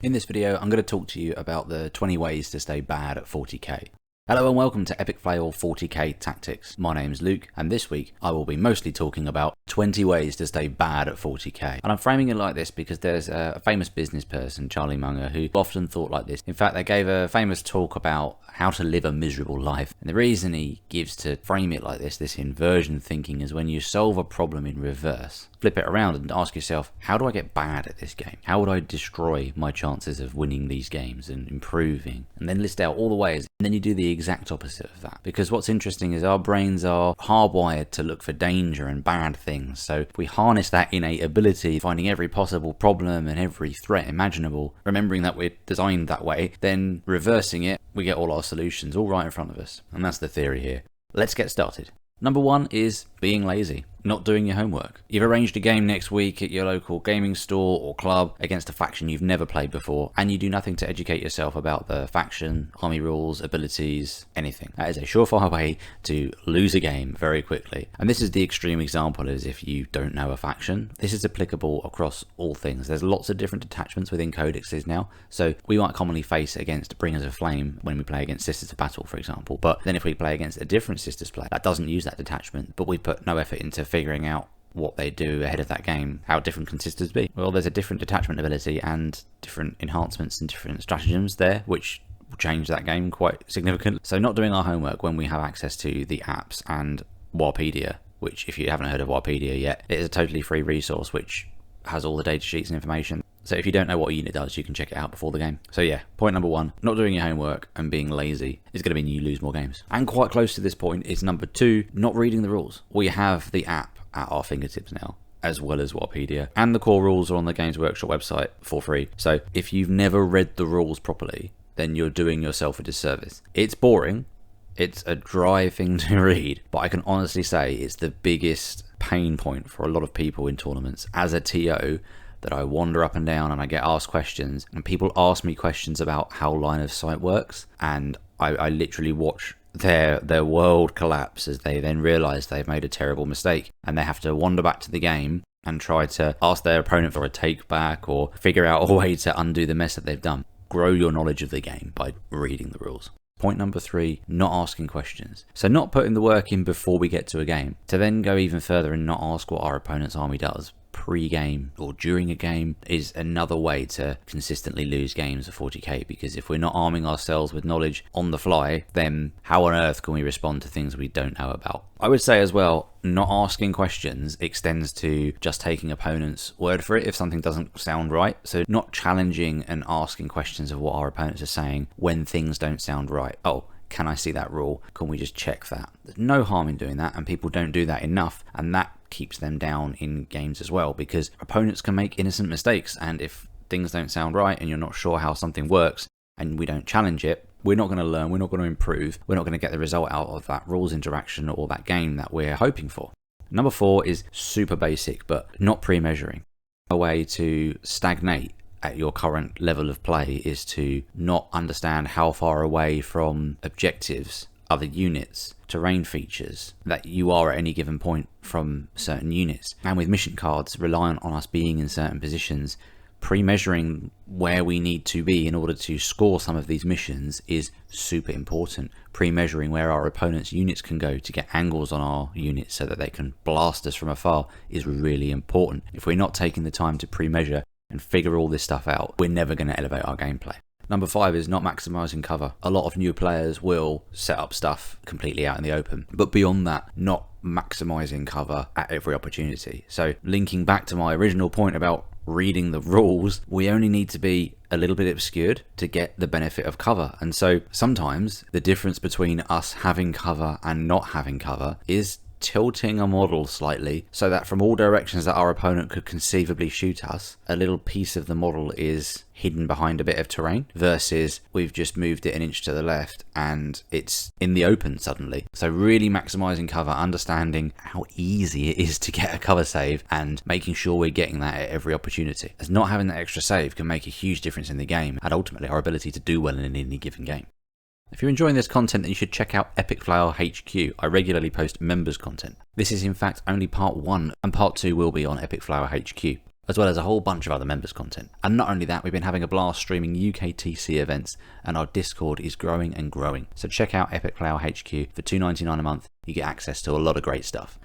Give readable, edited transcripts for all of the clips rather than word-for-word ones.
In this video, I'm going to talk to you about the 20 ways to stay bad at 40k. Hello and welcome to Epic Flail 40k Tactics. My name's Luke, and this week I will be mostly talking about 20 ways to stay bad at 40k. And I'm framing it like this because there's a famous business person, Charlie Munger, who often thought like this. In fact, they gave a famous talk about how to live a miserable life. And the reason he gives to frame it like this inversion thinking, is when you solve a problem in reverse, flip it around and ask yourself, how do I get bad at this game? How would I destroy my chances of winning these games and improving? And then list out all the ways. And then you do the exact opposite of that. Because what's interesting is our brains are hardwired to look for danger and bad things. So if we harness that innate ability, finding every possible problem and every threat imaginable, remembering that we're designed that way, then reversing it, we get all our solutions all right in front of us. And that's the theory here. Let's get started. Number one is being lazy, not doing your homework. You've arranged a game next week at your local gaming store or club against a faction you've never played before, and you do nothing to educate yourself about the faction, army rules, abilities, anything. That is a surefire way to lose a game very quickly. And this is the extreme example, is if you don't know a faction. This is applicable across all things. There's lots of different detachments within codexes now, so we might commonly face against Bringers of Flame when we play against Sisters of Battle, for example. But then if we play against a different Sisters player that doesn't use that detachment, but we put no effort into figuring out what they do ahead of that game, how different can Sisters be? Well, there's a different detachment ability and different enhancements and different stratagems there, which will change that game quite significantly. So not doing our homework when we have access to the apps and Warpedia, which, if you haven't heard of Warpedia yet, it is a totally free resource which has all the data sheets and information. So if you don't know what a unit does, you can check it out before the game. So yeah, point number one, not doing your homework and being lazy is going to mean you lose more games. And quite close to this point is number two, not reading the rules. We have the app at our fingertips now, as well as Warpedia, and the core rules are on the Games Workshop website for free. So if you've never read the rules properly, then you're doing yourself a disservice. It's boring, it's a dry thing to read, but I can honestly say it's the biggest pain point for a lot of people in tournaments. As a TO, that I wander up and down and I get asked questions, and people ask me questions about how line of sight works, and I literally watch their world collapse as they then realise they've made a terrible mistake, and they have to wander back to the game and try to ask their opponent for a take back or figure out a way to undo the mess that they've done. Grow your knowledge of the game by reading the rules. Point number three, not asking questions. So not putting the work in before we get to a game, to then go even further and not ask what our opponent's army does pre-game or during a game is another way to consistently lose games at 40k, because if we're not arming ourselves with knowledge on the fly, then how on earth can we respond to things we don't know about? I would say as well, not asking questions extends to just taking opponents' word for it if something doesn't sound right. So not challenging and asking questions of what our opponents are saying when things don't sound right. Oh, can I see that rule? Can we just check that? There's no harm in doing that, and people don't do that enough, and that keeps them down in games as well, because opponents can make innocent mistakes, and if things don't sound right and you're not sure how something works and we don't challenge it, we're not going to learn, we're not going to improve, we're not going to get the result out of that rules interaction or that game that we're hoping for. Number four is super basic, but not pre-measuring. A way to stagnate at your current level of play is to not understand how far away from objectives, other units, terrain features that you are at any given point from certain units. And with mission cards reliant on us being in certain positions, pre-measuring where we need to be in order to score some of these missions is super important. Pre-measuring where our opponent's units can go to get angles on our units so that they can blast us from afar is really important. If we're not taking the time to pre-measure and figure all this stuff out, we're never going to elevate our gameplay. Number five is not maximizing cover. A lot of new players will set up stuff completely out in the open, but beyond that, not maximizing cover at every opportunity. So linking back to my original point about reading the rules, we only need to be a little bit obscured to get the benefit of cover. And so sometimes the difference between us having cover and not having cover is tilting a model slightly so that from all directions that our opponent could conceivably shoot us, a little piece of the model is hidden behind a bit of terrain, versus we've just moved it an inch to the left and it's in the open suddenly. So really maximizing cover, understanding how easy it is to get a cover save and making sure we're getting that at every opportunity, as not having that extra save can make a huge difference in the game and ultimately our ability to do well in any given game. If you're enjoying this content, then you should check out Epic Flail HQ. I regularly post members content. This is in fact only part 1, and part 2 will be on Epic Flail HQ. as well as a whole bunch of other members content. And not only that, we've been having a blast streaming UKTC events, and our Discord is growing and growing. So check out Epic Player HQ for $2.99 a month. You get access to a lot of great stuff.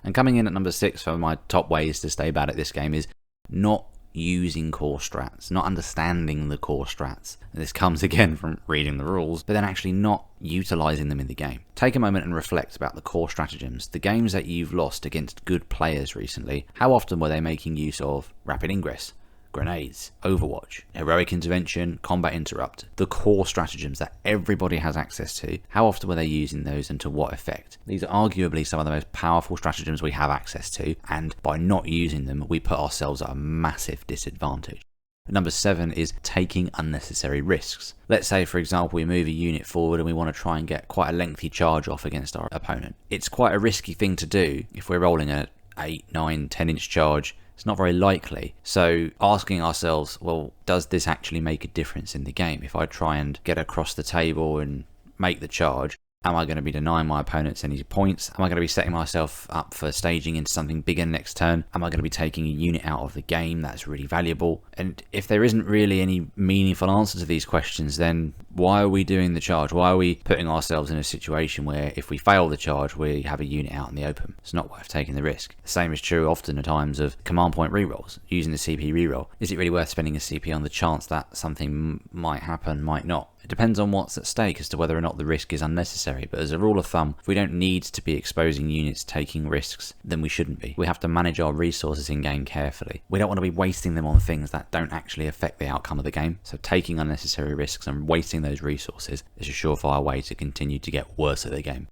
And coming in at number 6 for my top ways to stay bad at this game is not using core strats, not understanding the core strats. And this comes again from reading the rules, but then actually not utilizing them in the game. Take a moment and reflect about the core stratagems. The games that you've lost against good players recently, how often were they making use of rapid ingress, grenades, overwatch, heroic intervention, combat interrupt, the core stratagems that everybody has access to? How often were they using those and to what effect? These are arguably some of the most powerful stratagems we have access to, and by not using them, we put ourselves at a massive disadvantage. Number 7 is taking unnecessary risks. Let's say, for example, we move a unit forward and we want to try and get quite a lengthy charge off against our opponent. It's quite a risky thing to do if we're rolling an 8, 9, 10-inch charge. It's not very likely. So asking ourselves, well, does this actually make a difference in the game? If I try and get across the table and make the charge, am I going to be denying my opponents any points? Am I going to be setting myself up for staging into something bigger next turn? Am I going to be taking a unit out of the game that's really valuable? And if there isn't really any meaningful answer to these questions, then why are we doing the charge? Why are we putting ourselves in a situation where if we fail the charge, we have a unit out in the open? It's not worth taking the risk. The same is true often at times of command point rerolls, using the CP reroll. Is it really worth spending a CP on the chance that something might happen, might not? It depends on what's at stake as to whether or not the risk is unnecessary, but as a rule of thumb, if we don't need to be exposing units taking risks, then we shouldn't be. We have to manage our resources in game carefully. We don't want to be wasting them on things that don't actually affect the outcome of the game, so taking unnecessary risks and wasting those resources is a surefire way to continue to get worse at the game.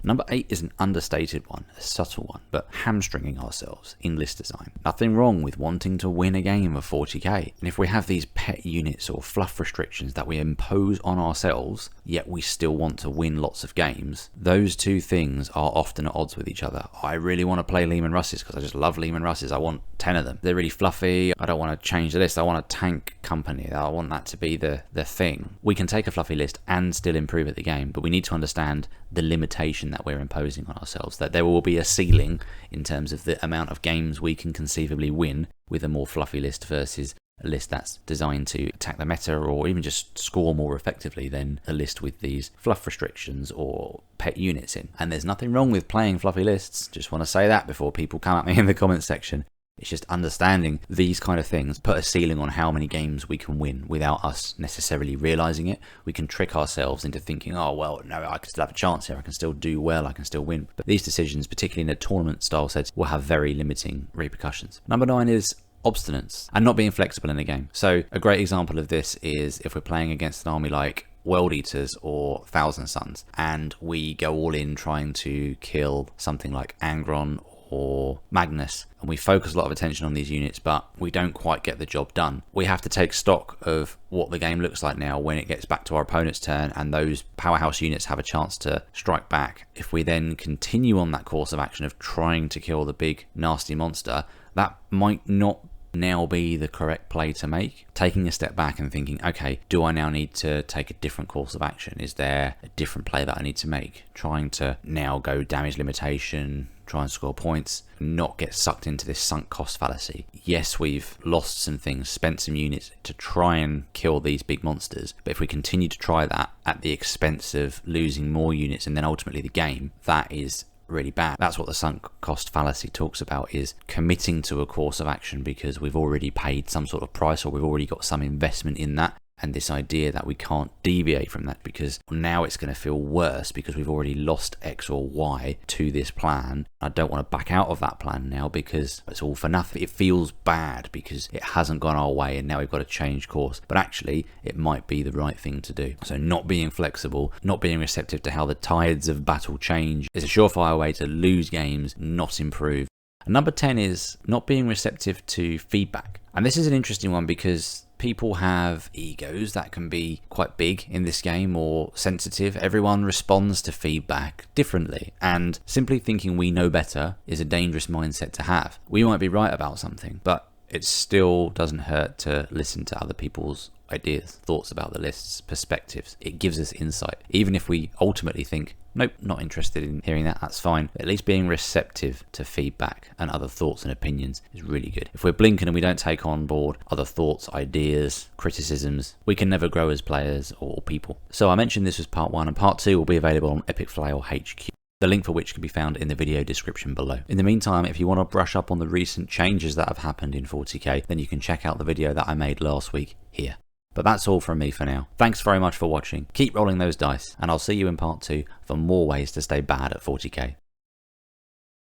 Number 8 is an understated one, a subtle one, but hamstringing ourselves in list design. Nothing wrong with wanting to win a game of 40k, and if we have these pet units or fluff restrictions that we impose on ourselves, yet we still want to win lots of games, those two things are often at odds with each other. I really want to play Lehman Russes because I just love Lehman Russes. I want 10 of them. They're really fluffy. I don't want to change the list. I want a tank company. I want that to be the thing. We can take a fluffy list and still improve at the game, but we need to understand the limitation that we're imposing on ourselves, that there will be a ceiling in terms of the amount of games we can conceivably win with a more fluffy list versus a list that's designed to attack the meta or even just score more effectively than a list with these fluff restrictions or pet units in. And there's nothing wrong with playing fluffy lists, just want to say that before people come at me in the comments section. It's just understanding these kind of things put a ceiling on how many games we can win without us necessarily realizing it. We can trick ourselves into thinking, oh, well, no, I can still have a chance here. I can still do well. I can still win. But these decisions, particularly in a tournament style set, will have very limiting repercussions. Number 9 is obstinance and not being flexible in the game. So a great example of this is if we're playing against an army like World Eaters or Thousand Suns and we go all in trying to kill something like Angron or Magnus, and we focus a lot of attention on these units, but we don't quite get the job done. We have to take stock of what the game looks like now when it gets back to our opponent's turn and those powerhouse units have a chance to strike back. If we then continue on that course of action of trying to kill the big nasty monster, that might not now be the correct play to make. Taking a step back and thinking, okay, do I now need to take a different course of action? Is there a different play that I need to make? Trying to now go damage limitation, try and score points, not get sucked into this sunk cost fallacy. Yes, we've lost some things, spent some units to try and kill these big monsters, but if we continue to try that at the expense of losing more units and then ultimately the game, that is really bad. That's what the sunk cost fallacy talks about, is committing to a course of action because we've already paid some sort of price or we've already got some investment in that, and this idea that we can't deviate from that because now it's going to feel worse because we've already lost X or Y to this plan. I don't want to back out of that plan now because it's all for nothing. It feels bad because it hasn't gone our way and now we've got to change course, but actually it might be the right thing to do. So not being flexible, not being receptive to how the tides of battle change is a surefire way to lose games, not improve. And number 10 is not being receptive to feedback. And this is an interesting one because people have egos that can be quite big in this game or sensitive. Everyone responds to feedback differently, and simply thinking we know better is a dangerous mindset to have. We might be right about something, but it still doesn't hurt to listen to other people's ideas, thoughts about the lists, perspectives. It gives us insight. Even if we ultimately think, nope, not interested in hearing that, that's fine. At least being receptive to feedback and other thoughts and opinions is really good. If we're blinking and we don't take on board other thoughts, ideas, criticisms, we can never grow as players or people. So I mentioned this was part 1, and part 2 will be available on Epic Flail HQ. The link for which can be found in the video description below. In the meantime, if you want to brush up on the recent changes that have happened in 40k, then you can check out the video that I made last week here. But that's all from me for now. Thanks very much for watching. Keep rolling those dice, and I'll see you in part 2 for more ways to stay bad at 40k.